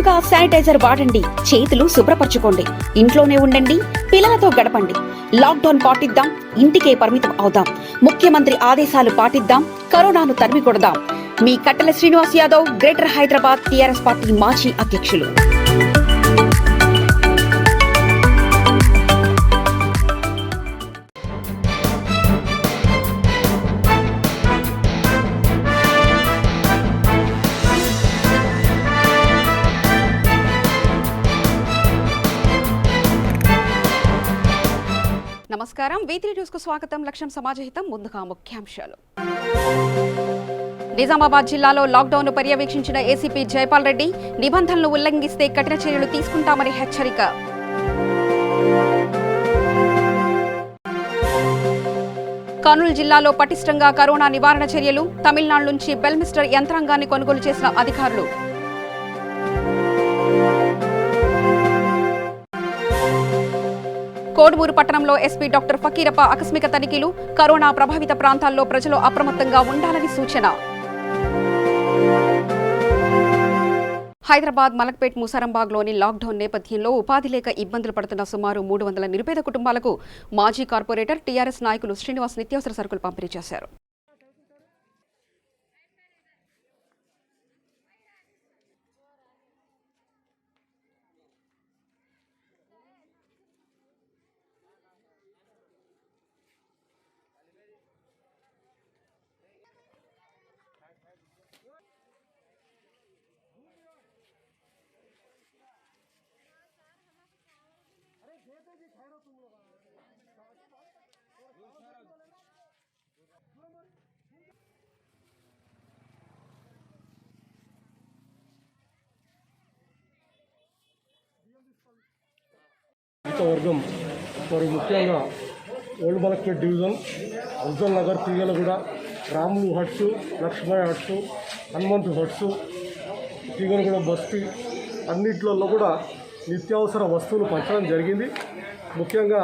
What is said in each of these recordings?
తరచుగా శానిటైజర్ వాడండి, చేతులు శుభ్రపరచుకోండి, ఇంట్లోనే ఉండండి, పిల్లలతో గడపండి. లాక్డౌన్ పాటిద్దాం, ఇంటికే పరిమితం అవుదాం. ముఖ్యమంత్రి ఆదేశాలు పాటిద్దాం, కరోనాను తరిమి కొడదాం. మీ కట్టెల Srinivas Yadav, greater Hyderabad TRS party మాజీ అధ్యక్షులు. నమస్కారం. V3 న్యూస్ కు స్వాగతం. లక్ష్యం సమాజహితం. ముందుగా ముఖ్యాంశాలు. నిజామాబాద్ జిల్లాలో లాక్డౌన్ ను పర్యవేక్షించిన ఏసీపీ జైపాల్ రెడ్డి, నిబంధనలు ఉల్లంఘిస్తే కఠిన చర్యలు తీసుకుంటామని హెచ్చరిక. కర్నూలు జిల్లాలో పటిష్టంగా కరోనా నివారణ చర్యలు. తమిళనాడు నుంచి బెల్మిస్టర్ యంత్రాంగాన్ని కొనుగోలు చేసిన అధికారులు. కోడుమూరు పట్టణంలో ఎస్పీ డాక్టర్ ఫకీరప్ప ఆకస్మిక తనిఖీలు. కరోనా ప్రభావిత ప్రాంతాల్లో ప్రజలు అప్రమత్తంగా ఉండాలని సూచన. హైదరాబాద్ మలక్పేట్ ముసారంబాగ్లోని లాక్డౌన్ నేపథ్యంలో ఉపాధి లేక ఇబ్బందులు పడుతున్న సుమారు 300 నిరుపేద కుటుంబాలకు మాజీ కార్పొరేటర్, టీఆర్ఎస్ నాయకులు శ్రీనివాస్ నిత్యావసర సరుకులు పంపిణీ చేశారు. వర్గం మరి ముఖ్యంగా old Malakpet division, Afzal Nagar, Teegalaguda, Ramulu huts, Lakshmaiah huts, Hanumanthu huts, Teegalaguda basti అన్నిట్లలో కూడా నిత్యావసర వస్తువులు పంచడం జరిగింది. ముఖ్యంగా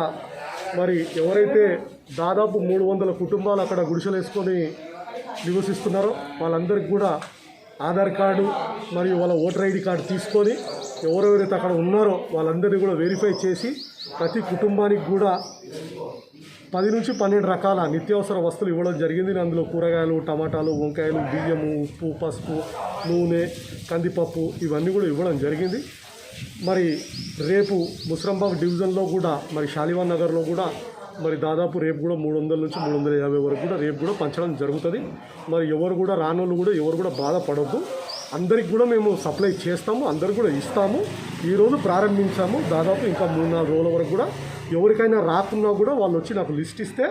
మరి ఎవరైతే దాదాపు 300 కుటుంబాలు అక్కడ గుడిసెలు వేసుకొని నివసిస్తున్నారో వాళ్ళందరికీ కూడా ఆధార్ కార్డు మరియు వాళ్ళ ఓటర్ ఐడి కార్డు తీసుకొని ఎవరెవరైతే అక్కడ ఉన్నారో వాళ్ళందరినీ కూడా వెరిఫై చేసి ప్రతి కుటుంబానికి కూడా 10 నుంచి 12 రకాల నిత్యావసర వస్తువులు ఇవ్వడం జరిగింది. అందులో కూరగాయలు, టమాటాలు, వంకాయలు, బియ్యము, ఉప్పు, పసుపు, నూనె, కందిపప్పు ఇవన్నీ కూడా ఇవ్వడం జరిగింది. మరి రేపు ముసరంబాగ్ డివిజన్లో కూడా మరి షాలివాన్ నగర్లో కూడా మరి దాదాపు రేపు కూడా 300 నుంచి 350 వరకు కూడా రేపు కూడా పంచడం జరుగుతుంది. మరి ఎవరు కూడా రానోళ్ళు కూడా ఎవరు కూడా బాధపడద్దు. అందరికి కూడా మేము సప్లై చేస్తాము, అందరికి కూడా ఇస్తాము. ఈరోజు ప్రారంభించాము. దాదాపు ఇంకా 3-4 రోజుల వరకు కూడా ఎవరికైనా రాకున్నా కూడా వాళ్ళు వచ్చి నాకు లిస్ట్ ఇస్తే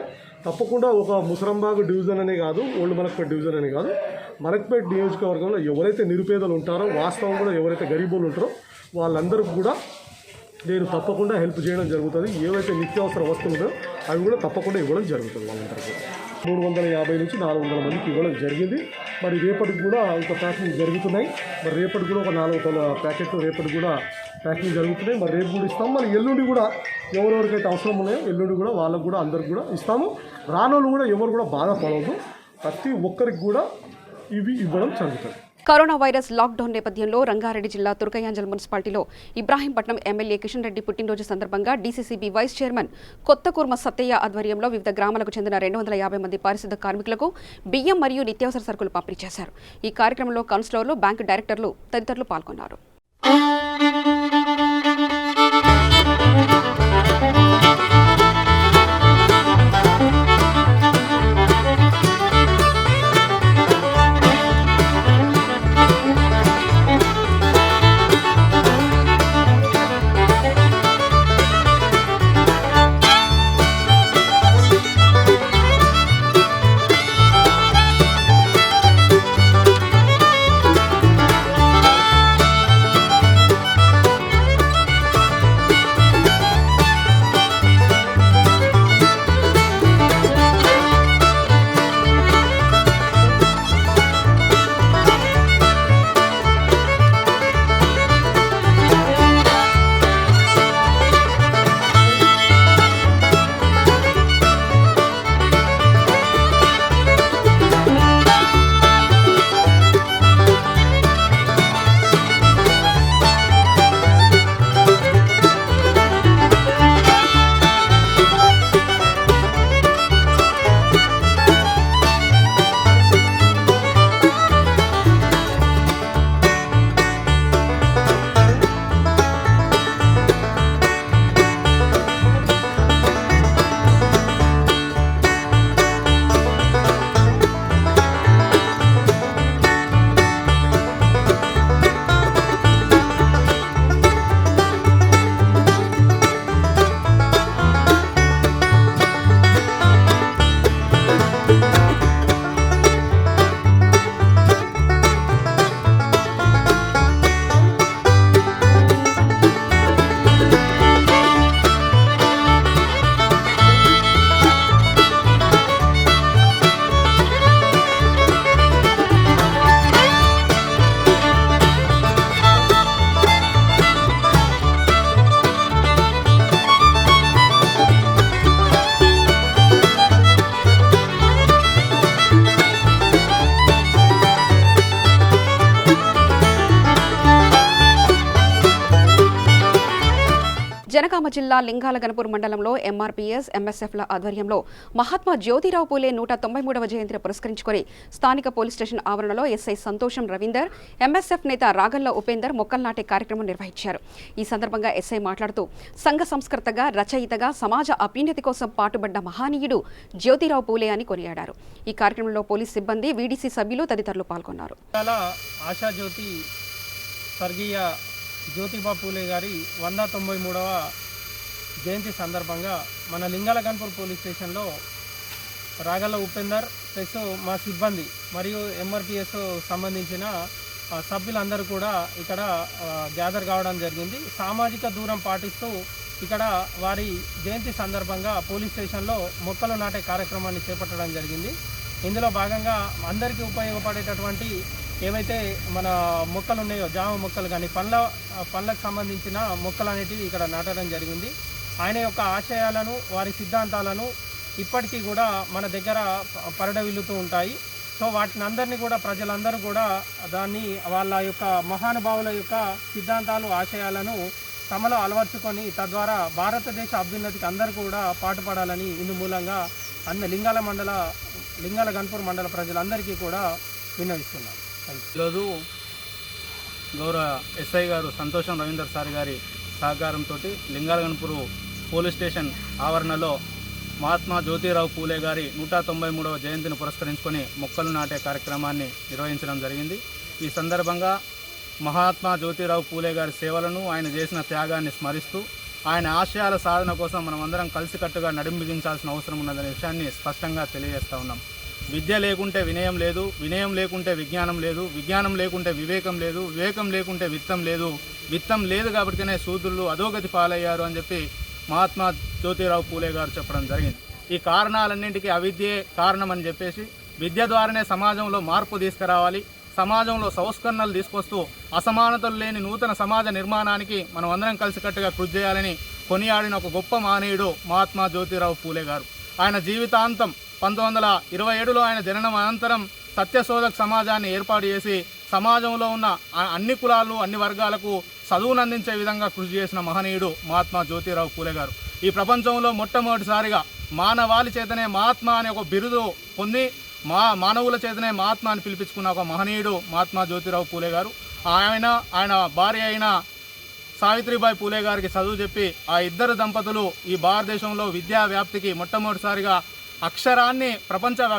తప్పకుండా ఒక ముసరంబాగ్ డివిజన్ అనే కాదు, ఓల్డ్ మలక్పేట్ డివిజన్ అనే కాదు, మలక్పేట్ నియోజకవర్గంలో ఎవరైతే నిరుపేదలు ఉంటారో, వాస్తవం కూడా ఎవరైతే గరీబులు ఉంటారో వాళ్ళందరికీ కూడా నేను తప్పకుండా హెల్ప్ చేయడం జరుగుతుంది. ఏవైతే నిత్యావసర వస్తువులు ఉన్నాయో అవి కూడా తప్పకుండా ఇవ్వడం జరుగుతుంది. వాళ్ళందరికీ 350 నుంచి 400 మందికి ఇవ్వడం జరిగింది. మరి రేపటికి కూడా ఇంకా ప్యాకింగ్ జరుగుతున్నాయి. మరి రేపటికి కూడా ఒక 400 ప్యాకెట్లు రేపటికి కూడా ప్యాకింగ్ జరుగుతున్నాయి. మరి రేపు కూడా ఇస్తాము. మరి ఎల్లుండి కూడా ఎవరెవరికైతే అవసరం ఉన్నాయో ఎల్లుండి కూడా వాళ్ళకు కూడా అందరికి కూడా ఇస్తాము. రానోళ్ళు కూడా ఎవరు కూడా బాధపడవద్దు. ప్రతి ఒక్కరికి కూడా ఇవి ఇవ్వడం జరుగుతుంది. కరోనా వైరస్ లాక్డౌన్ నేపథ్యంలో రంగారెడ్డి జిల్లా తుర్కయాంజల్ మున్సిపాలిటీలో ఇబ్రాహీంపట్నం ఎమ్మెల్యే కిషన్ రెడ్డి పుట్టినరోజు సందర్భంగా DCCB vice chairman Kothakurma Sattaiah ఆధ్వర్యంలో వివిధ గ్రామాలకు చెందిన 250 మంది పారిశుద్ధ కార్మికులకు బియ్యం మరియు నిత్యావసర సరుకులు పంపిణీ చేశారు. ఈ కార్యక్రమంలో కౌన్సిలర్లు, బ్యాంకు డైరెక్టర్లు తదితరులు పాల్గొన్నారు. జనగామ జిల్లా లింగాలగనపూర్ మండలంలో ఎంఆర్పీఎస్ ఎంఎస్ఎఫ్ల ఆధ్వర్యంలో మహాత్మా జ్యోతిరావు పూలే 193వ జయంతిని పురస్కరించుకొని స్థానిక పోలీస్ స్టేషన్ ఆవరణలో ఎస్ఐ సంతోషం రవీందర్, ఎంఎస్ఎఫ్ నేత రాగల్ల ఉపేందర్ మొక్కలు నాటే కార్యక్రమం నిర్వహించారు. ఈ సందర్భంగా ఎస్ఐ మాట్లాడుతూ సంఘ సంస్కర్తగా, రచయితగా, సమాజ అభ్యున్నతి కోసం పాటుపడ్డ మహానీయుడు జ్యోతిరావు పూలే అని కొనియాడారు. ఈ కార్యక్రమంలో పోలీస్ సిబ్బంది, వీడీసీ సభ్యులు తదితరులు పాల్గొన్నారు. స్వర్గీయ జ్యోతిబా పూలే గారి 193వ జయంతి సందర్భంగా మన లింగాలగన్పూర్ పోలీస్ స్టేషన్లో రాగల్ల ఉపేందర్ ప్లస్ మా సిబ్బంది మరియు ఎంఆర్పిఎస్ సంబంధించిన సభ్యులందరూ కూడా ఇక్కడ గ్యాదర్ కావడం జరిగింది. సామాజిక దూరం పాటిస్తూ ఇక్కడ వారి జయంతి సందర్భంగా పోలీస్ స్టేషన్లో మొక్కలు నాటే కార్యక్రమాన్ని చేపట్టడం జరిగింది. ఇందులో భాగంగా అందరికీ ఉపయోగపడేటటువంటి ఏవైతే మన మొక్కలు ఉన్నాయో, జామ మొక్కలు కానీ పండ్లకు సంబంధించిన మొక్కలు అనేటివి ఇక్కడ నాటడం జరిగింది. ఆయన యొక్క ఆశయాలను, వారి సిద్ధాంతాలను ఇప్పటికీ కూడా మన దగ్గర పరిడవిల్లుతూ ఉంటాయి. సో వాటిని అందరినీ కూడా ప్రజలందరూ కూడా దాన్ని వాళ్ళ యొక్క మహానుభావుల యొక్క సిద్ధాంతాలు, ఆశయాలను తమలో అలవర్చుకొని తద్వారా భారతదేశ అభ్యున్నతికి అందరూ కూడా పాటుపడాలని ఇందు మూలంగా లింగాలగన్పూర్ మండల ప్రజలందరికీ కూడా విన్నవిస్తున్నాను. ఈరోజు గౌరవ ఎస్ఐ గారు సంతోషం రవీందర్ సార్ గారి సహకారంతో లింగాలగన్పూర్ పోలీస్ స్టేషన్ ఆవరణలో మహాత్మా జ్యోతిరావు పూలే గారి 193వ జయంతిని పురస్కరించుకొని మొక్కలు నాటే కార్యక్రమాన్ని నిర్వహించడం జరిగింది. ఈ సందర్భంగా మహాత్మా జ్యోతిరావు పూలే గారి సేవలను, ఆయన చేసిన త్యాగాన్ని స్మరిస్తూ ఆయన ఆశయాల సాధన కోసం మనం అందరం కలిసికట్టుగా నడుంబిగించాల్సిన అవసరం ఉన్నదనే విషయాన్ని స్పష్టంగా తెలియజేస్తూ ఉన్నాం. విద్య లేకుంటే వినయం లేదు, వినయం లేకుంటే విజ్ఞానం లేదు, విజ్ఞానం లేకుంటే వివేకం లేదు, వివేకం లేకుంటే విత్తం లేదు, విత్తం లేదు కాబట్టినే శూద్రులు అధోగతి పాలయ్యారు అని చెప్పి మహాత్మా జ్యోతిరావు పూలే గారు చెప్పడం జరిగింది. ఈ కారణాలన్నింటికీ అవిద్యే కారణం అని చెప్పేసి విద్య ద్వారానే సమాజంలో మార్పు తీసుకురావాలి, సమాజంలో సంస్కరణలు తీసుకొస్తూ అసమానతలు లేని నూతన సమాజ నిర్మాణానికి మనం అందరం కలిసికట్టుగా కృషి చేయాలని కొనియాడిన ఒక గొప్ప మహనీయుడు మహాత్మా జ్యోతిరావు పూలే గారు. ఆయన జీవితాంతం 1927లో ఆయన జననం అనంతరం సత్యశోధక సమాజాన్ని ఏర్పాటు చేసి సమాజంలో ఉన్న అన్ని కులాలు, అన్ని వర్గాలకు చదువును అందించే విధంగా కృషి చేసిన మహనీయుడు మహాత్మా జ్యోతిరావు పూలే గారు. ఈ ప్రపంచంలో మొట్టమొదటిసారిగా మానవాళి చేతనే మహాత్మా అనే ఒక బిరుదు పొంది మానవుల చేతనే మహాత్మా అని పిలిపించుకున్న ఒక మహనీయుడు మహాత్మా జ్యోతిరావు పూలే గారు. ఆయన భార్య అయిన సావిత్రిబాయి పూలే గారికి చదువు చెప్పి ఆ ఇద్దరు దంపతులు ఈ భారతదేశంలో విద్యా వ్యాప్తికి మొట్టమొదటిసారిగా అక్షరాన్ని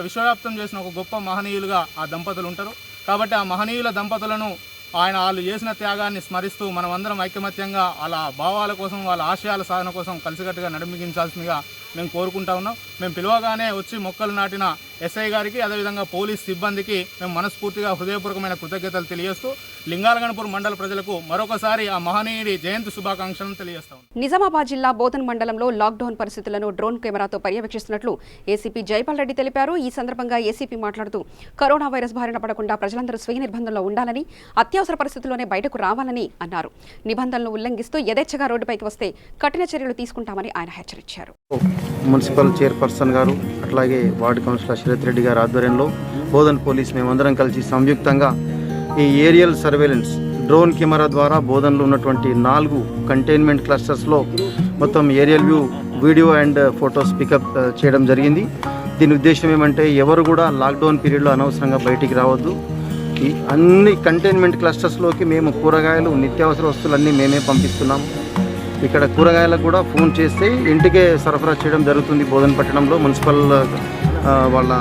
విశ్వవ్యాప్తం చేసిన ఒక గొప్ప మహనీయులుగా ఆ దంపతులు ఉంటారు. కాబట్టి ఆ మహనీయుల దంపతులను వాళ్ళు చేసిన త్యాగాన్ని స్మరిస్తూ మనం అందరం ఐకమత్యంగా వాళ్ళ భావాల కోసం, వాళ్ళ ఆశయాల సాధన కోసం కలిసికట్టుగా నడుమిగించాల్సిందిగా మేము కోరుకుంటా ఉన్నాం. మేము పిలవగానే వచ్చి మొక్కలు నాటిన ఎస్ఐ గారికి, అదేవిధంగా పోలీస్ సిబ్బందికి మేము మనస్ఫూర్తిగా హృదయపూర్వకమైన కృతజ్ఞతలు తెలియజేస్తూ లింగాలగన్పూర్ మండల ప్రజలకు మరొకసారి ఆ మహనీయుడి జయంతి శుభాకాంక్షలను తెలియజేస్తాం. నిజామాబాద్ జిల్లా బోధన్ మండలంలో లాక్డౌన్ పరిస్థితులను డ్రోన్ కెమెరాతో పర్యవేక్షిస్తున్నట్లు ఏసీపీ జైపాల్ రెడ్డి తెలిపారు. ఈ సందర్భంగా ఏసీపీ మాట్లాడుతూ కరోనా వైరస్ బారిన పడకుండా ప్రజలందరూ స్వీయ నిర్బంధంలో ఉండాలని, అత్యవసర పరిస్థితుల్లోనే బయటకు రావాలని అన్నారు. నిబంధనలు ఉల్లంఘిస్తూ యథేచ్ఛగా రోడ్డుపైకి వస్తే కఠిన చర్యలు తీసుకుంటామని ఆయన హెచ్చరించారు. మున్సిపల్ చైర్పర్సన్ గారు, అట్లాగే వార్డు కౌన్సిలర్ శరత్ రెడ్డి గారి ఆధ్వర్యంలో బోధన్ పోలీస్ మేమందరం కలిసి సంయుక్తంగా ఈ ఏరియల్ సర్వేలెన్స్ డ్రోన్ కెమెరా ద్వారా బోధన్లో ఉన్నటువంటి 4 కంటైన్మెంట్ క్లస్టర్స్లో మొత్తం aerial view, video and photos pickup చేయడం జరిగింది. దీని ఉద్దేశం ఏమంటే ఎవరు కూడా లాక్డౌన్ పీరియడ్లో అనవసరంగా బయటికి రావద్దు. ఈ అన్ని కంటైన్మెంట్ క్లస్టర్స్లోకి మేము కూరగాయలు, నిత్యావసర వస్తువులన్నీ మేమే పంపిస్తున్నాము. ఇక్కడ కూరగాయలకు కూడా ఫోన్ చేస్తే ఇంటికే సరఫరా చేయడం జరుగుతుంది బోధన్ పట్టణంలో మున్సిపల్ వాళ్ళ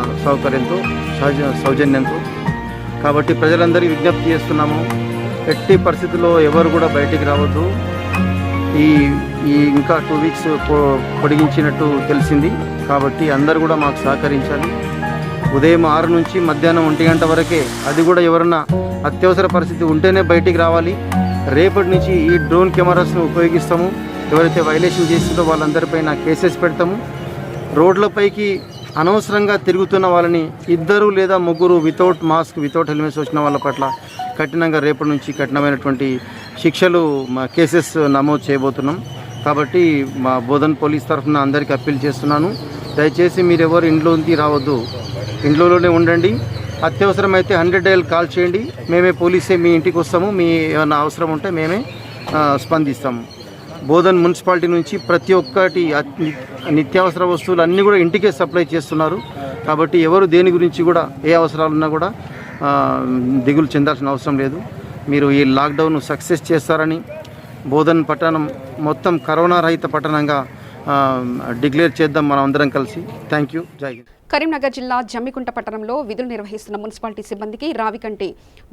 సౌజన్యంతో. కాబట్టి ప్రజలందరికీ విజ్ఞప్తి చేస్తున్నాము, ఎట్టి పరిస్థితుల్లో ఎవరు కూడా బయటికి రావద్దు. ఈ ఇంకా 2 వీక్స్ పొడిగించినట్టు తెలిసింది. కాబట్టి అందరూ కూడా మాకు సహకరించాలి. ఉదయం 6 నుంచి మధ్యాహ్నం 1 గంట వరకే, అది కూడా ఎవరన్నా అత్యవసర పరిస్థితి ఉంటేనే బయటికి రావాలి. రేపటి నుంచి ఈ డ్రోన్ కెమెరాస్ను ఉపయోగిస్తాము. ఎవరైతే వైలేషన్ చేసిందో వాళ్ళందరిపైన కేసెస్ పెడతాము. రోడ్లపైకి అనవసరంగా తిరుగుతున్న వాళ్ళని 2 లేదా 3 వితౌట్ మాస్క్, వితౌట్ హెల్మెట్స్ వచ్చిన వాళ్ళ పట్ల కఠినంగా రేపటి నుంచి కఠినమైనటువంటి శిక్షలు, కేసెస్ నమోదు చేయబోతున్నాం. కాబట్టి మా బోధన్ పోలీస్ తరఫున అందరికీ అప్పీల్ చేస్తున్నాను, దయచేసి మీరెవరు ఇంట్లోకి రావద్దు, ఇంట్లోనే ఉండండి. అత్యవసరమైతే 100 డయల్ కాల్ చేయండి. మేమే పోలీసే మీ ఇంటికి వస్తాము. మీ ఏమైనా అవసరం ఉంటే మేమే స్పందిస్తాము. బోధన్ మున్సిపాలిటీ నుంచి ప్రతి ఒక్కటి నిత్యావసర వస్తువులు అన్నీ కూడా ఇంటికే సప్లై చేస్తున్నారు. కాబట్టి ఎవరు దేని గురించి కూడా ఏ అవసరాలున్నా కూడా దిగులు చెందాల్సిన అవసరం లేదు. మీరు ఈ లాక్డౌన్ సక్సెస్ చేస్తారని, బోధన్ పట్టణం మొత్తం కరోనా రహిత పట్టణంగా డిక్లేర్ చేద్దాం మనం అందరం కలిసి. Thank you. జై హింద్. కరీంనగర్ జిల్లా జమ్మికుంట పట్టణంలో విధులు నిర్వహిస్తున్న మున్సిపాలిటీ సిబ్బందికి రావికంటి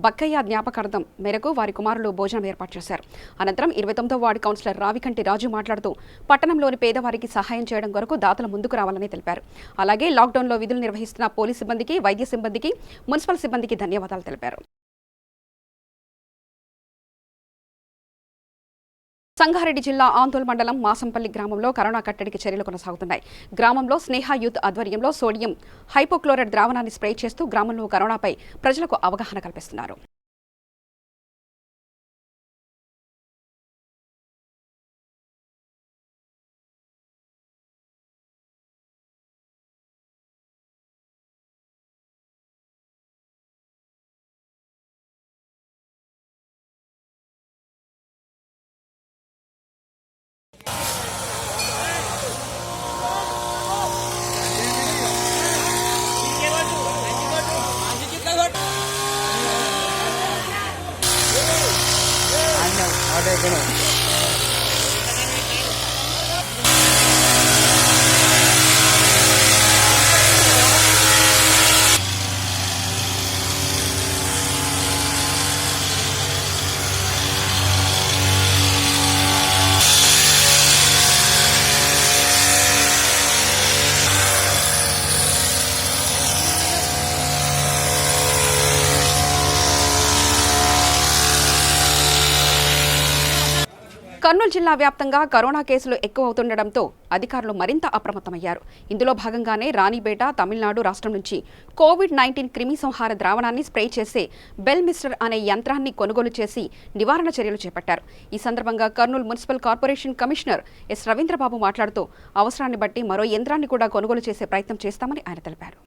బక్కయ్య జ్ఞాపకార్థం మేరకు వారి కుమారులు భోజనం ఏర్పాటు చేశారు. అనంతరం 29వ వార్డు కౌన్సిలర్ రావికంటి రాజు మాట్లాడుతూ పట్టణంలోని పేదవారికి సహాయం చేయడం కొరకు దాతలు ముందుకు రావాలని తెలిపారు. అలాగే లాక్డౌన్లో విధులు నిర్వహిస్తున్న పోలీస్ సిబ్బందికి, వైద్య సిబ్బందికి, మున్సిపల్ సిబ్బందికి ధన్యవాదాలు తెలిపారు. సంగారెడ్డి జిల్లా ఆందోళన మండలం మాసంపల్లి గ్రామంలో కరోనా కట్టడికి చర్యలు కొనసాగుతున్నాయి. గ్రామంలో స్నేహ యూత్ ఆధ్వర్యంలో సోడియం హైపోక్లోరైడ్ ద్రావణాన్ని స్ప్రే చేస్తూ గ్రామంలో కరోనాపై ప్రజలకు అవగాహన కల్పిస్తున్నారు. కర్నూలు జిల్లా వ్యాప్తంగా కరోనా కేసులు ఎక్కువ అవుతుండటంతో అధికారులు మరింత అప్రమత్తమయ్యారు. ఇందులో భాగంగానే రాణిపేట, తమిళనాడు రాష్ట్రం నుంచి కోవిడ్-19 క్రిమి సంహార ద్రావణాన్ని స్ప్రే చేసే బెల్ మిస్టర్ అనే యంత్రాన్ని కొనుగోలు చేసి నివారణ చర్యలు చేపట్టారు. ఈ సందర్భంగా Kurnool municipal corporation commissioner S Ravindra Babu మాట్లాడుతూ అవసరాన్ని బట్టి మరో యంత్రాన్ని కూడా కొనుగోలు చేసే ప్రయత్నం చేస్తామని ఆయన తెలిపారు.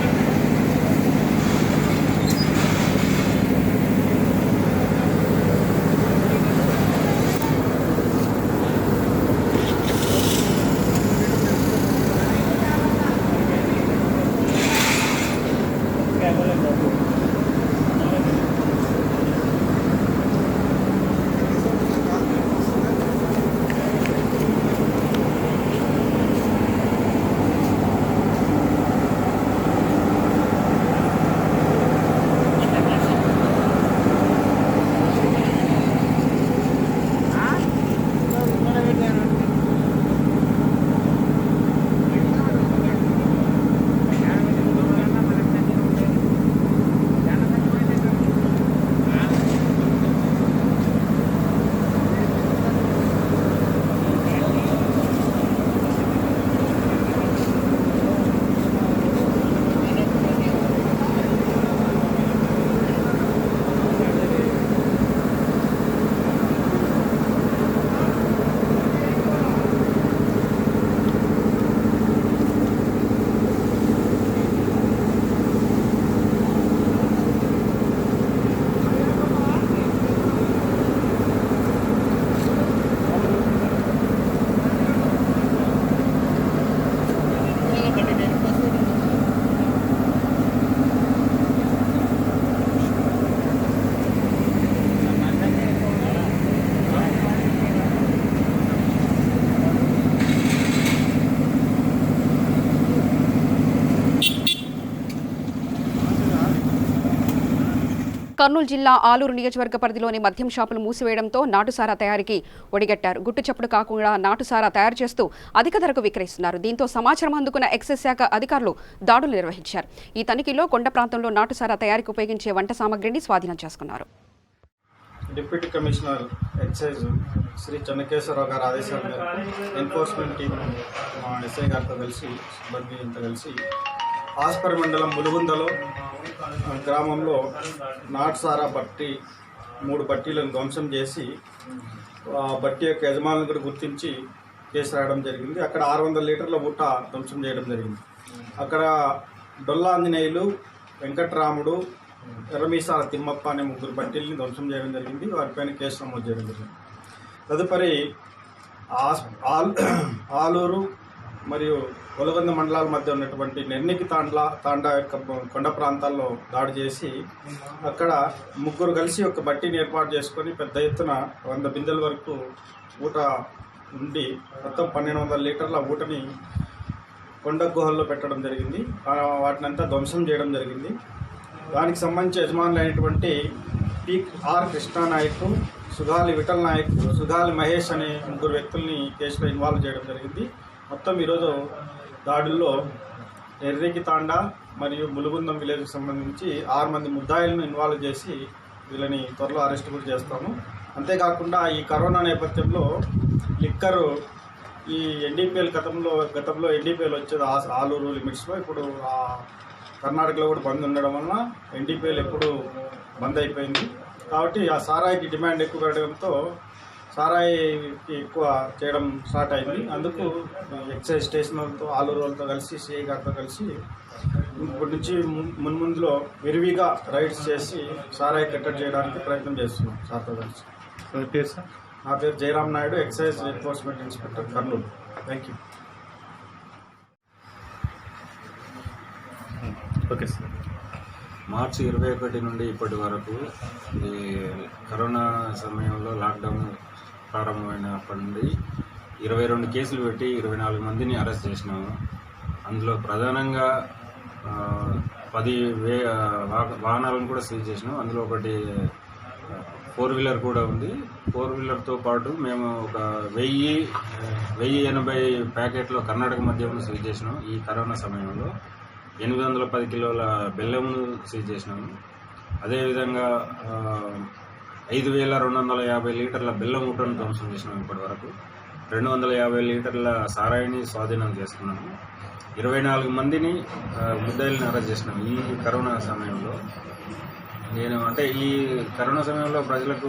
కర్నూలు జిల్లా ఆలూరు నియోజకవర్గ పరిధిలోని మద్యం షాపులు మూసివేయడంతో నాటుసారా తయారీకి ఒడిగట్టారు. గుట్టుచప్పుడు కాకుండా నాటుసారా తయారు చేస్తూ అధిక ధరకు విక్రయిస్తున్నారు. దీంతో సమాచారం అందుకున్న ఎక్సైజ్ శాఖ అధికారులు దాడులు నిర్వహించారు. ఈ తనిఖీలో కొండ ప్రాంతంలో నాటుసారా తయారీకి ఉపయోగించే వంట సామగ్రిని స్వాధీనం చేసుకున్నారు. Deputy commissioner excise Shri Chennakeswararao గారి ఆదేశాల మేరకు ఎన్ఫోర్స్మెంట్ టీం మా ఎస్ఐ గారితో కలిసి సిబ్బందితో కలిసి ఆస్పర్ మండలం ములుగుందలో గ్రామంలో నాటుసారా బట్టి 3 బట్టీలను ధ్వంసం చేసి బట్టి యొక్క యజమానులను కూడా గుర్తించి కేసు రాయడం జరిగింది. అక్కడ 600 లీటర్ల ఊట ధ్వంసం చేయడం జరిగింది. అక్కడ డొల్లా ఆంజనేయులు, వెంకట్రాముడు, ఎర్రమీసాల తిమ్మప్ప అనే 3 బట్టీలని ధ్వంసం చేయడం జరిగింది. వారిపైన కేసు నమోదు చేయడం జరిగింది. తదుపరి ఆలూరు మరియు ఒలగొంద మండలాల మధ్య ఉన్నటువంటి నెర్నికి తాండా యొక్క కొండ ప్రాంతాల్లో దాడి చేసి అక్కడ ముగ్గురు కలిసి ఒక బట్టీని ఏర్పాటు చేసుకొని పెద్ద ఎత్తున 100 బిందెల వరకు ఊట ఉండి మొత్తం 1200 లీటర్ల ఊటని కొండ గుహల్లో పెట్టడం జరిగింది. వాటినంతా ధ్వంసం చేయడం జరిగింది. దానికి సంబంధించి యజమానులు అయినటువంటి ఆర్ కృష్ణానాయక్, సుగాలి విఠల్ నాయక్, సుగాలి మహేష్ అనే ముగ్గురు వ్యక్తుల్ని కేసులో ఇన్వాల్వ్ చేయడం జరిగింది. మొత్తం ఈరోజు దాడుల్లో ఎర్రికి తాండా మరియు ములుగుందం విలేజ్కి సంబంధించి 6 మంది ముద్దాయిలను ఇన్వాల్వ్ చేసి వీళ్ళని త్వరలో అరెస్ట్ కూడా చేస్తాము. అంతేకాకుండా ఈ కరోనా నేపథ్యంలో లిక్కరు ఈ ఎన్డీపీఎల్ గతంలో ఎన్డీపీఎల్ వచ్చేది ఆలూరు లిమిట్స్లో, ఇప్పుడు కర్ణాటకలో కూడా బంద్ ఉండడం వలన ఎన్డీపీఎల్ ఎప్పుడు బంద్ అయిపోయింది. కాబట్టి ఆ సారాయికి డిమాండ్ ఎక్కువ పెరగడంతో సారాయికి ఎక్కువ చేయడం స్టార్ట్ అయింది. అందుకు ఎక్సైజ్ స్టేషన్ వాళ్ళతో, ఆలూరు వాళ్ళతో కలిసి, సిఐ గారితో కలిసి ఇప్పటి నుంచి మున్ముందులో విరివిగా రైడ్స్ చేసి సారాయి కట్టడి చేయడానికి ప్రయత్నం చేస్తున్నాం సార్తో కలిసి. పేరు సార్? నా పేరు Jayaram Naidu, excise enforcement inspector, Kurnool. Thank you. Okay sir. March 21 నుండి ఇప్పటి వరకు ఈ కరోనా సమయంలో లాక్డౌన్ ప్రారంభమైనప్పటి నుండి 22 కేసులు పెట్టి 24 మందిని అరెస్ట్ చేసినాము. అందులో ప్రధానంగా 10 వాహనాలను కూడా సీజ్ చేసినాం. అందులో ఒకటి 4 వీలర్ కూడా ఉంది. 4 వీలర్తో పాటు మేము ఒక 1080 ప్యాకెట్లో కర్ణాటక మద్యంను సీజ్ చేసినాం. ఈ కరోనా సమయంలో 810 కిలోల బెల్లంను సీజ్ చేసినాము. అదేవిధంగా 5250 లీటర్ల బెల్లం ఊటను ధ్వంసం చేసినాము. ఇప్పటి వరకు 250 లీటర్ల సారాయిని స్వాధీనం చేసుకున్నాము. 24 మందిని ముద్దాయిల్ని అరెస్ట్ చేసినాము ఈ కరోనా సమయంలో. ఈ కరోనా సమయంలో ప్రజలకు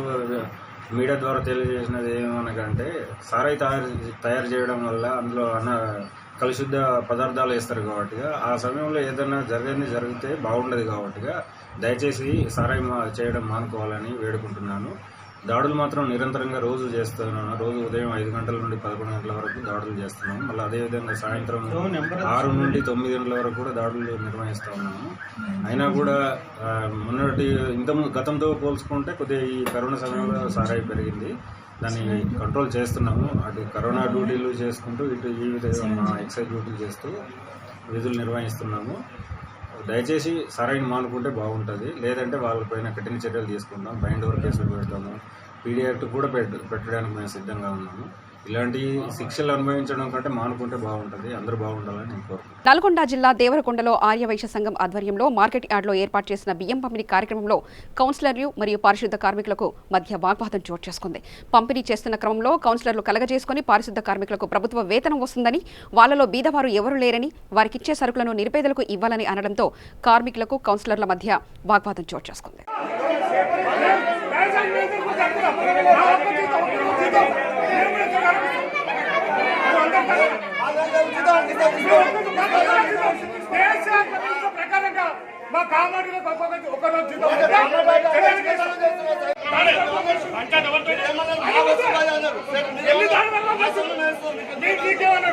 మీడియా ద్వారా తెలియజేసినది ఏమనకంటే, సారాయి తయారు చేయడం వల్ల అందులో కలుషిత పదార్థాలు వేస్తారు కాబట్టి ఆ సమయంలో ఏదైనా జరిగితే బాగుండదు కాబట్టి దయచేసి సారాయి చేయడం మానుకోవాలని వేడుకుంటున్నాను. దాడులు మాత్రం నిరంతరంగా రోజు చేస్తున్నాను. రోజు ఉదయం 5 గంటల నుండి 11 గంటల వరకు దాడులు చేస్తున్నాము. మళ్ళీ అదేవిధంగా సాయంత్రం 6 నుండి 9 గంటల వరకు కూడా దాడులు నిర్వహిస్తూ ఉన్నాము. అయినా కూడా గతంతో పోల్చుకుంటే కొద్దిగా ఈ కరోనా సమయంలో సారాయి పెరిగింది. దాన్ని కంట్రోల్ చేస్తున్నాము. అటు కరోనా డ్యూటీలు చేసుకుంటూ ఇటు ఈ విధంగా మా ఎక్సైజ్ డ్యూటీలు చేస్తూ విధులు నిర్వహిస్తున్నాము. దయచేసి సారాయిని మానుకుంటే బాగుంటుంది. లేదంటే వాళ్ళపైన కఠిన చర్యలు తీసుకుంటాం. బైండ్ ఓవర్ కేసులు పెడతాము. పీడీ యాక్ట్ కూడా పెట్టడానికి మేము సిద్ధంగా ఉన్నాము. ఇలాంటి శిక్షలు అనుభవించడం కంటే మానుకుంటే బాగుంటుంది. అందరూ బాగుండాలని నేను కోరుకుంటున్నాను. నల్గొండ జిల్లా దేవరకొండలో ఆర్యవైశ్య సంఘం ఆధ్వర్యంలో మార్కెట్ యార్డ్లో ఏర్పాటు చేసిన బియ్యం పంపిణీ కార్యక్రమంలో కౌన్సిలర్లు మరియు పారిశుద్ధ కార్మికులకు మధ్య వాగ్వాదం చోటు చేసుకుంది. పంపిణీ చేస్తున్న క్రమంలో కౌన్సిలర్లు కలగజేసుకుని పారిశుద్ధ కార్మికులకు ప్రభుత్వ వేతనం వస్తుందని, వాళ్లలో బీదవారు ఎవరూ లేరని, వారికిచ్చే సరుకులను నిరుపేదలకు ఇవ్వాలని అనడంతో కార్మికులకు కౌన్సిలర్ల మధ్య వాగ్వాదం చోటు చేసుకుంది. మా కామాడిలో ఒకరోజు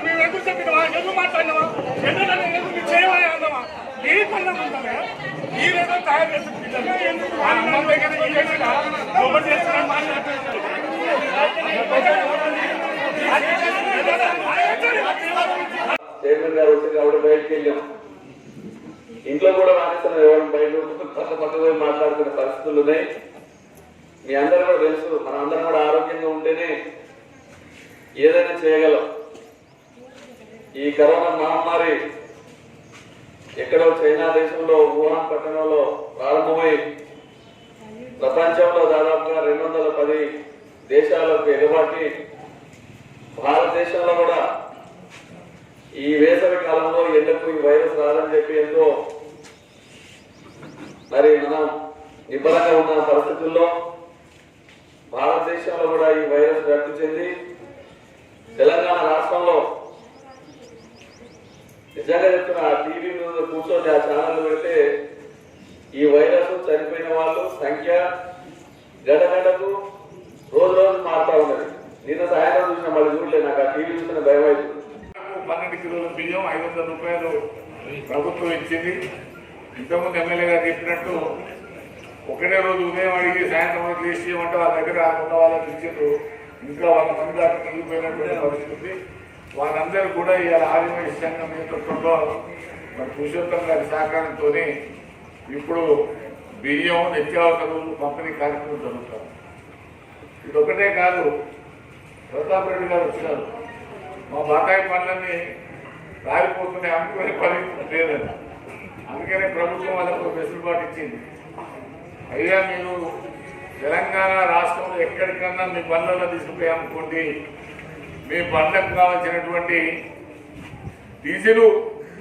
మేము ఎందుకు చెప్పినవా, ఎందుకు మాట్లాడినావా, ఎందుకు చేయమా ఈ పనులు ఉంటామే. మీరేదో తయారు చేస్తున్నారు చైర్మన్ గారు వచ్చి కాబట్టి బయటకు వెళ్ళాం. ఇంట్లో కూడా మానేస్తున్నాం. ఎవరు బయట పక్కకు మాట్లాడుకునే పరిస్థితులు ఉన్నాయి. మీ అందరూ కూడా తెలుసు, మనం అందరం కూడా ఆరోగ్యంగా ఉంటేనే ఏదైనా చేయగలం. ఈ కరోనా మహమ్మారి ఎక్కడో చైనా దేశంలో వుహాన్ పట్టణంలో ప్రారంభమై ప్రపంచంలో దాదాపుగా 210 దేశాలకు ఎగబాటి భారతదేశంలో కూడా ఈ వేసవి కాలంలో ఎండకు ఈ వైరస్ రాదని చెప్పి ఎంతో మరి మనం నిబ్బరంగా ఉన్న పరిస్థితుల్లో భారతదేశంలో కూడా ఈ వైరస్ వ్యాప్తి చెంది తెలంగాణ రాష్ట్రంలో నిజంగా చెప్తున్నా, టీవీ మీద కూర్చొని ఆ ఛానల్ పెడితే ఈ వైరస్ చనిపోయిన వాళ్ళు సంఖ్య గడగడకు రోజు మారుతా ఉన్నది. నిన్న సాయంత్రం చూసిన మళ్ళీ చూడలేదు. చూస్తేనే భయం అవుతుంది. 12 కిలోల బియ్యం 500 రూపాయలు ప్రభుత్వం ఇచ్చింది. ఇంతకుముందు ఎమ్మెల్యే గారు చెప్పినట్టు ఒకటే రోజు ఉదయం అడిగి సాయంత్రం వరకు చేసి చేయమంటే వాళ్ళ దగ్గర ఉన్న వాళ్ళకి ఇచ్చారు. ఇంకా వాళ్ళ మంది దాకా మిగిలిపోయినటువంటి పరిస్థితి ఉంది. వాళ్ళందరూ కూడా ఇవాళ ఆర్యవైశ్య సంఘం నేతృత్వంలో మరి పురుషోత్తం గారి సహకారంతో ఇప్పుడు బియ్యం నిత్యావసరాలు పంపిణీ కార్యక్రమం జరుగుతాం. ఇది ఒకటే కాదు, ప్రతాప్ రెడ్డి గారు వచ్చినారు. మా బకాయి పనులన్నీ రాలిపోతున్నాయి, అమ్ముకునే పరిస్థితి లేదని. అందుకనే ప్రభుత్వం వాళ్ళకు వెసులుబాటు ఇచ్చింది. అయ్యా మీరు తెలంగాణ రాష్ట్రంలో ఎక్కడికన్నా మీ బండ్లలో తీసుకుపోయి అమ్ముకోండి, మీ బండ్లకు కావాల్సినటువంటి డీజిల్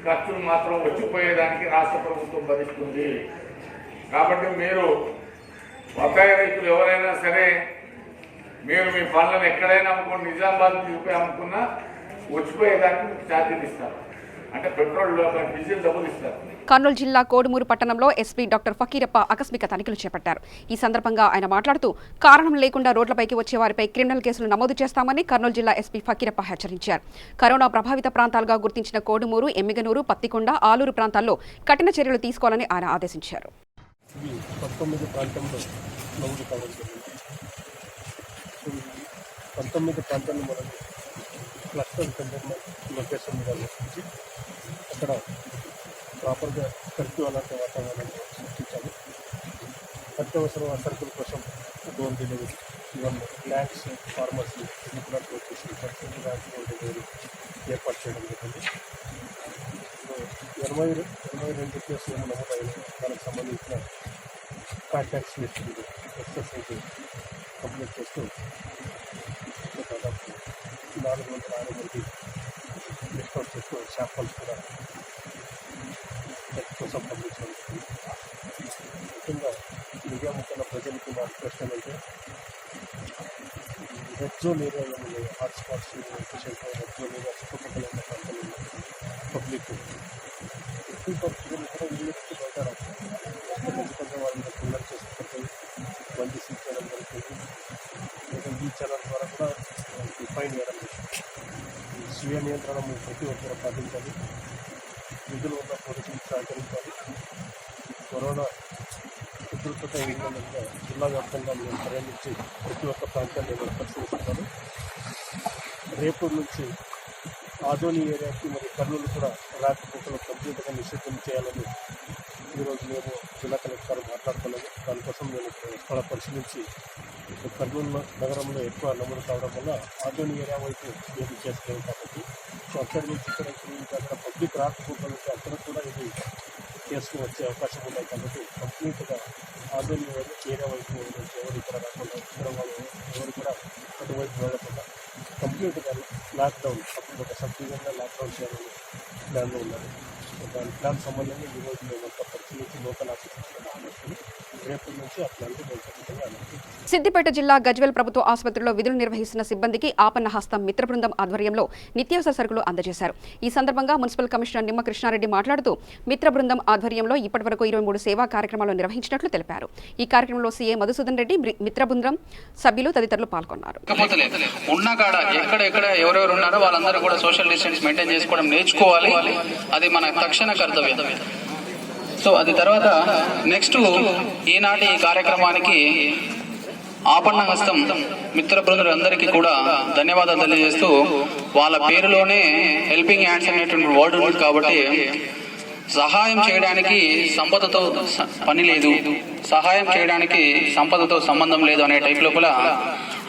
ఖర్చులు మాత్రం వచ్చిపోయేదానికి రాష్ట్ర ప్రభుత్వం భరిస్తుంది. కాబట్టి మీరు బకాయి రైతులు ఎవరైనా సరే మీరు మీ పనులను ఎక్కడైనా అమ్ముకోండి, నిజామాబాద్ తీసుకుపోయి అమ్ముకున్నా వచ్చిపోయేదానికి మీకు ఛార్జీలు ఇస్తారు. అంటే పెట్రోల్ డీజిల్ డబ్బులు ఇస్తారు. కర్నూలు జిల్లా కోడుమూరు పట్టణంలో ఎస్పీ డాక్టర్ ఫకీరప్ప ఆకస్మిక తనిఖీలు చేపట్టారు. ఈ సందర్భంగా ఆయన మాట్లాడుతూ కారణం లేకుండా రోడ్లపైకి వచ్చే వారిపై క్రిమినల్ కేసులు నమోదు చేస్తామని కర్నూలు జిల్లా ఎస్పీ ఫకీరప్ప హెచ్చరించారు. కరోనా ప్రభావిత ప్రాంతాలుగా గుర్తించిన కోడుమూరు, ఎమ్మిగనూరు, పత్తికొండ, ఆలూరు ప్రాంతాల్లో కఠిన చర్యలు తీసుకోవాలని ఆయన ఆదేశించారు. 19 ప్రాంతంలో నమోదు కావడం జరిగింది. 19 ప్రాంతాల్లో మనం క్లస్టర్ కంటైన్మెంట్ లొకేషన్ మీద గుర్తించి అక్కడ ప్రాపర్గా కర్ఫ్యూ అలాంటి వాతావరణాన్ని సృష్టించాలి. అత్యవసర సరుకుల కోసం డోర్ డెలివరీ, ఇవన్నీ ల్యాండ్స్, ఫార్మర్స్ బ్లడ్ వచ్చేసి ల్యాండ్స్ డోర్ డెలివరీ ఏర్పాటు చేయడం జరిగింది. 82 కేసులు నమోదైన దానికి సంబంధించిన కాంటాక్ట్స్ లిస్ట్ ఎక్సర్సైజ్ కంప్లీట్ చేస్తూ దాదాపు 406 మంది లిస్ట్ అవుట్ చేస్తూ శాంపల్స్ కూడా కోసం పంపించడం. ముఖ్యంగా మీడియా ముఖ్యంగా ప్రజలకు నా రిక్వెస్ట్ ఏంటంటే రెడ్ జోన్ ఏరియాలో ఉన్నాయి హాట్స్పాట్స్, రెడ్ జోన్ ఏరియా చుట్టుపక్కల ఉన్న ప్రాంతాలు పబ్లిక్ ఎక్కువ పరిస్థితులు కూడా ఇల్లు బయట రాస్తారు. ఎందుకంటే వాళ్ళని పిల్లలు చేసుకుంటారు, బండి సీట్ చేయడం జరుగుతుంది. లేదా ఈ ఛానల్ ద్వారా కూడా వాళ్ళకి ఫైన్ వేయడం జరుగుతుంది. స్వీయ నియంత్రణ ప్రతి ఒక్కరు పాటించాలి. విధులు ఉన్న పోలీసులు సహకరించాలి. కరోనా ఉధృతత ఏంటంటే జిల్లా వ్యాప్తంగా మేము పర్యటించి ప్రతి ఒక్క ప్రాంతాన్ని నేను పరిశీలిస్తున్నాను. రేపు నుంచి ఆదోని ఏరియాకి మరియు కర్నూలు కూడా రాకపోకలు కంప్లీట్గా నిషేధం చేయాలని ఈరోజు మేము జిల్లా కలెక్టర్ మాట్లాడుతున్నాము. దానికోసం నేను స్థల పరిశీలించి కర్నూలు నగరంలో ఎక్కువ నమోదు కావడం వల్ల ఆదోని ఏరియా వైపు ఏది చేస్తున్నాం కాబట్టి సో అక్కడి నుంచి ఇక్కడ పబ్లిక్ రాకపోకలు అక్కడ కూడా ఇది కేసులు వచ్చే అవకాశం ఉన్నాయి. కాబట్టి కంప్లీట్గా ఆదోని ఏరియా వైపు నుంచి ఎవరు ఇక్కడ రాకుండా ఇక్కడ వాళ్ళు ఎవరు కూడా అటువైపు వెళ్ళకుండా కంప్లీట్గా లాక్డౌన్ అప్పుడు ఒక సబ్సిడీగా లాక్డౌన్ చేయాలని ప్లాన్లో ఉన్నారు. దాని ప్లాన్ సంబంధంగా ఈరోజు మేము అంతా పరిశీలించి లోకల్ ఆఫీసర్స్లో ఆలోచించి రేపటి నుంచి ఆ ప్లాన్కి మేము ఖచ్చితంగా ఆలోచించాం. సిద్దిపేట జిల్లా గజ్వేల్ ప్రభుత్వ ఆసుపత్రిలో విధులు నిర్వహిస్తున్న సిబ్బందికి ఆపన్న హస్తం మిత్ర బృందం ఆధ్వర్యంలో నిత్యావసర సరుకులు అందజేశారు. ఈ సందర్భంగా మున్సిపల్ కమిషనర్ నిమ్మ కృష్ణారెడ్డి మాట్లాడుతూ మిత్ర బృందం ఆధ్వర్యంలో ఇప్పటివరకు 23 సేవా కార్యక్రమాలు నిర్వహించినట్లు తెలిపారు. ఈ కార్యక్రమంలో సీఏ మధుసూదన్ రెడ్డి, మిత్ర బృందం సభ్యులు తదితరులు పాల్గొన్నారు. ఉన్న కాడ ఎక్కడ ఎవరెవరు ఉన్నారో వాళ్ళందరూ కూడా సోషల్ డిస్టెన్స్ మెయింటైన్ చేసుకోవడం నేర్చుకోవాలి. అది మన తక్షణ కర్తవ్యం. సో అది తర్వాత నెక్స్ట్ ఈనాటి ఈ కార్యక్రమానికి ఆపన్న హస్తం మిత్ర బృందులందరికీ కూడా ధన్యవాదాలు తెలియజేస్తూ వాళ్ళ పేరులోనే హెల్పింగ్ హ్యాండ్స్ అనేటువంటి వర్డ్ ఉంది కాబట్టి సహాయం చేయడానికి సంపదతో పని లేదు, సహాయం చేయడానికి సంపదతో సంబంధం లేదు అనే టైప్ లోపల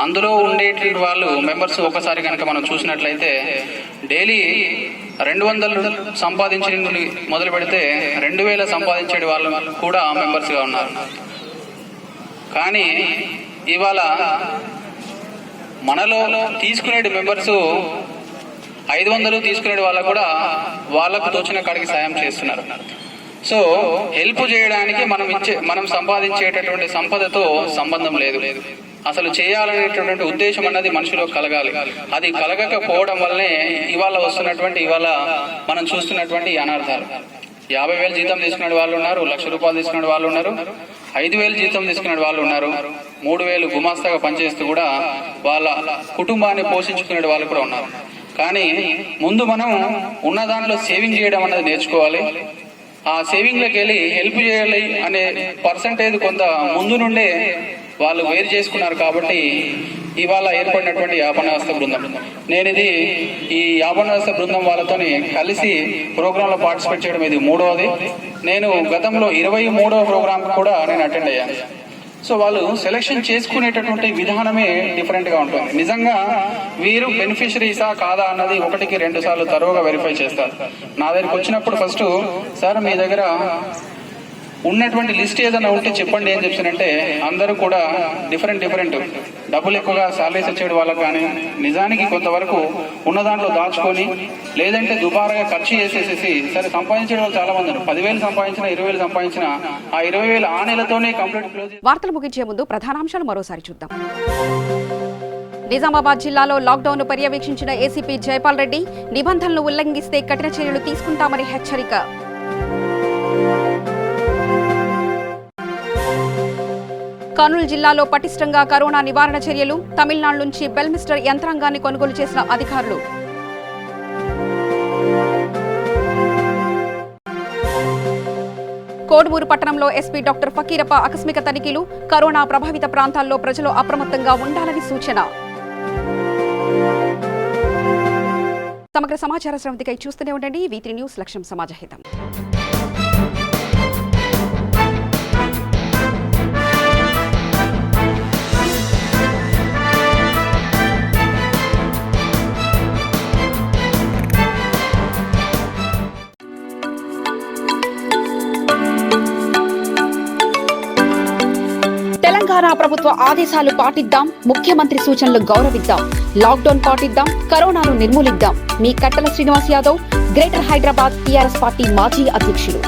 అందులో ఉండేటువంటి వాళ్ళు మెంబర్స్ ఒకసారి కనుక మనం చూసినట్లయితే డైలీ 200 సంపాదించి మొదలు పెడితే 2000 సంపాదించే వాళ్ళు కూడా మెంబర్స్గా ఉన్నారు. కానీ ఇవాళ మనలో తీసుకునే మెంబర్స్ 500 తీసుకునే వాళ్ళకు కూడా వాళ్ళకు తోచిన కాడికి సాయం చేస్తున్నారు. సో హెల్ప్ చేయడానికి మనం సంపాదించేటటువంటి సంపదతో సంబంధం లేదు. అసలు చేయాలనేటటువంటి ఉద్దేశం అన్నది మనుషులో కలగాలి. అది కలగకపోవడం వల్లనే ఇవాళ మనం చూస్తున్నటువంటి అనర్థాలు. 50,000 జీతం తీసుకునే వాళ్ళు ఉన్నారు, 1,00,000 రూపాయలు తీసుకునే వాళ్ళు ఉన్నారు, 5,000 జీతం తీసుకునే వాళ్ళు ఉన్నారు, 3,000 గుమాస్తాగా పనిచేస్తూ కూడా వాళ్ళ కుటుంబాన్ని పోషించుకునే వాళ్ళు కూడా ఉన్నారు. కానీ ముందు మనం ఉన్న దాంట్లో సేవింగ్ చేయడం అనేది నేర్చుకోవాలి. ఆ సేవింగ్లోకి వెళ్ళి హెల్ప్ చేయాలి అనే పర్సంటేజ్ కొంత ముందు నుండే వాళ్ళు వేరు చేసుకున్నారు. కాబట్టి ఇవాళ ఏర్పడినటువంటి యాపన వ్యవస్థ బృందం, నేను ఈ యాపన వ్యవస్థ బృందం వాళ్ళతోని కలిసి ప్రోగ్రాంలో పార్టిసిపేట్ చేయడం ఇది 3వది. నేను గతంలో 23వ ప్రోగ్రాం కూడా నేను అటెండ్ అయ్యాను. సో వాళ్ళు సెలెక్షన్ చేసుకునేటటువంటి విధానమే డిఫరెంట్గా ఉంటుంది. నిజంగా వీరు బెనిఫిషరీసా కాదా అన్నది 1కి 2 సార్లు తరోగా వెరిఫై చేస్తారు. నా దగ్గరికి వచ్చినప్పుడు ఫస్ట్, సార్ మీ దగ్గర ఉన్నటువంటి లిస్ట్ ఏదైనా ఉంటే చెప్పండి అని చెప్పానంటే అందరూ కూడా డిఫరెంట్ డబ్బులు ఎక్కువగా సాలరీస్ వచ్చేది వాళ్ళకి, కానీ నిజానికి కొంతవరకు ఉన్న దాంట్లో దాచుకొని లేదంటే దుబారాగా ఖర్చు చేసేసేసి సరే సంపాదించే వాళ్ళు చాలా మంది 10,000 సంపాదించిన 20,000 సంపాదించిన ఆ 20,000 ఆ నెలతోనే కంప్లీట్ క్లోజ్. వార్తలు ముగించే ముందు ప్రధానాంశాలు మరోసారి చూద్దాం. నిజామాబాద్ జిల్లాలో లాక్డౌన్ పర్యవేక్షించిన ఏసీపీ జైపాల్ రెడ్డి, నిబంధనలు ఉల్లంఘిస్తే కఠిన చర్యలు తీసుకుంటామని హెచ్చరిక. కర్నూలు జిల్లాలో పటిష్టంగా కరోనా నివారణ చర్యలు, తమిళనాడు నుంచి బెల్మిస్టర్ యంత్రాంగాన్ని కొనుగోలు చేసిన అధికారులు. కోడుమూరు పట్టణంలో ఎస్పీ డాక్టర్ ఫకీరప్ప ఆకస్మిక తనిఖీలు, కరోనా ప్రభావిత ప్రాంతాల్లో ప్రజలు అప్రమత్తంగా ఉండాలని సూచన. సమగ్ర సమాచార స్రవంతికై చూస్తూనే ఉండండి V3 న్యూస్, లక్ష్యం సమాజహితం. తెలంగాణ ప్రభుత్వ ఆదేశాలు పాటిద్దాం, ముఖ్యమంత్రి సూచనలు గౌరవిద్దాం, లాక్డౌన్ పాటిద్దాం, కరోనాను నిర్మూలిద్దాం. మీ కట్టల Srinivas Yadav, greater Hyderabad TRS party మాజీ అధ్యక్షులు.